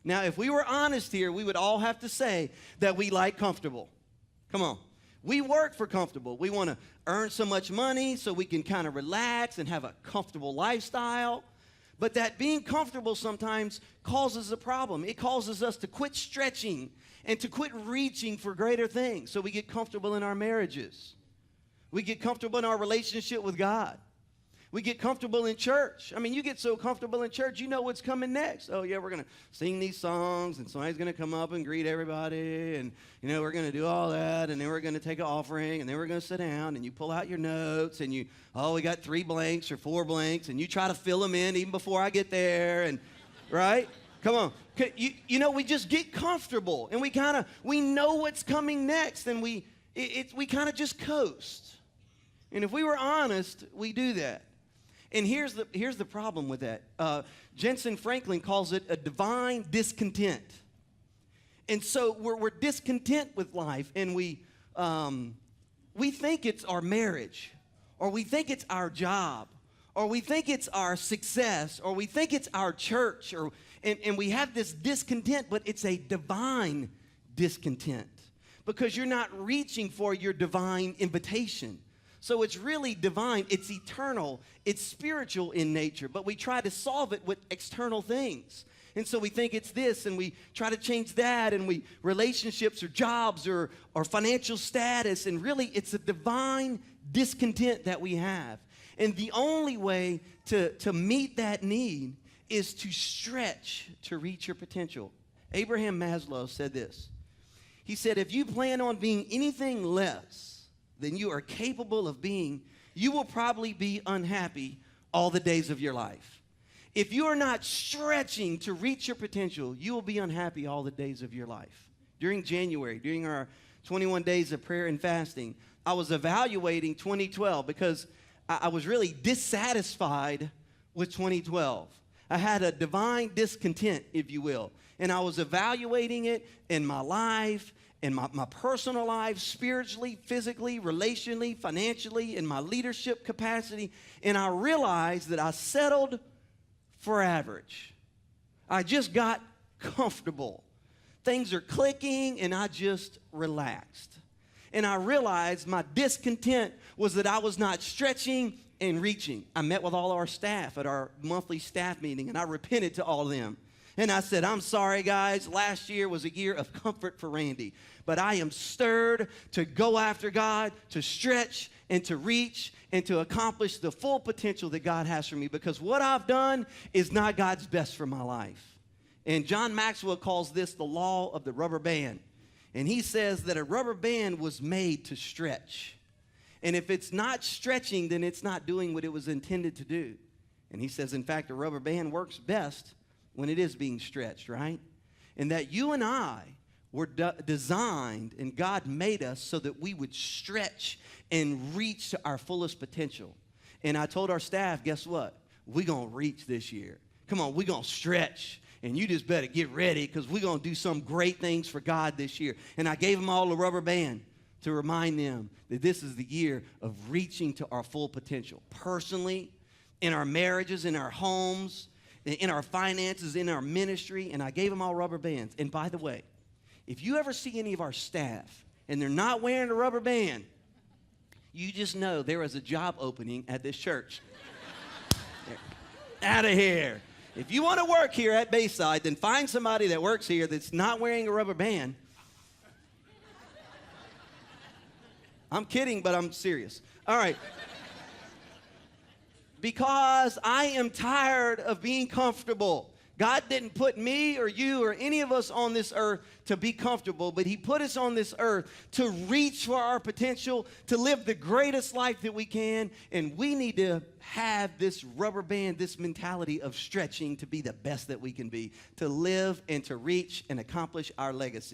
Now, if we were honest here, we would all have to say that we like comfortable. Come on. We work for comfortable. We want to earn so much money so we can kind of relax and have a comfortable lifestyle. But that being comfortable sometimes causes a problem. It causes us to quit stretching and to quit reaching for greater things. So we get comfortable in our marriages. We get comfortable in our relationship with God. We get comfortable in church. I mean, you get so comfortable in church, you know what's coming next. Oh, yeah, we're going to sing these songs, and somebody's going to come up and greet everybody, and, you know, we're going to do all that, and then we're going to take an offering, and then we're going to sit down, and you pull out your notes, and we got 3 blanks or 4 blanks, and you try to fill them in even before I get there, and, right? Come on. You know, we just get comfortable, and we know what's coming next, and we kind of just coast. And if we were honest, we do that. And here's the problem with that. Jensen Franklin calls it a divine discontent. And so we're discontent with life, and we think it's our marriage, or we think it's our job, or we think it's our success, or we think it's our church, and we have this discontent, but it's a divine discontent because you're not reaching for your divine invitation. So it's really divine, it's eternal, it's spiritual in nature, but we try to solve it with external things. And so we think it's this, and we try to change that, and relationships or jobs or financial status, and really it's a divine discontent that we have. And the only way to meet that need is to stretch to reach your potential. Abraham Maslow said this. He said, if you plan on being anything less than you are capable of being, you will probably be unhappy all the days of your life. If you are not stretching to reach your potential, you will be unhappy all the days of your life. During January, during our 21 days of prayer and fasting, I was evaluating 2012 because I was really dissatisfied with 2012. I had a divine discontent, if you will, and I was evaluating it in my life, in my personal life, spiritually, physically, relationally, financially, in my leadership capacity, and I realized that I settled for average. I just got comfortable. Things are clicking, and I just relaxed. And I realized my discontent was that I was not stretching and reaching. I met with all our staff at our monthly staff meeting, and I repented to all of them. And I said, I'm sorry, guys. Last year was a year of comfort for Randy. But I am stirred to go after God, to stretch and to reach and to accomplish the full potential that God has for me, because what I've done is not God's best for my life. And John Maxwell calls this the law of the rubber band. And he says that a rubber band was made to stretch. And if it's not stretching, then it's not doing what it was intended to do. And he says, in fact, a rubber band works best when it is being stretched, right? And that you and I were designed, and God made us so that we would stretch and reach to our fullest potential. And I told our staff, guess what? We're going to reach this year. Come on, we're going to stretch. And you just better get ready, because we're going to do some great things for God this year. And I gave them all a rubber band to remind them that this is the year of reaching to our full potential. Personally, in our marriages, in our homes, in our finances, in our ministry. And I gave them all rubber bands. And by the way, if you ever see any of our staff and they're not wearing a rubber band, you just know there is a job opening at this church. Out of here. If you want to work here at Bayside, then find somebody that works here that's not wearing a rubber band. I'm kidding, but I'm serious. All right. Because I am tired of being comfortable. God didn't put me or you or any of us on this earth to be comfortable, but he put us on this earth to reach for our potential, to live the greatest life that we can, and we need to have this rubber band, this mentality of stretching to be the best that we can be, to live and to reach and accomplish our legacy.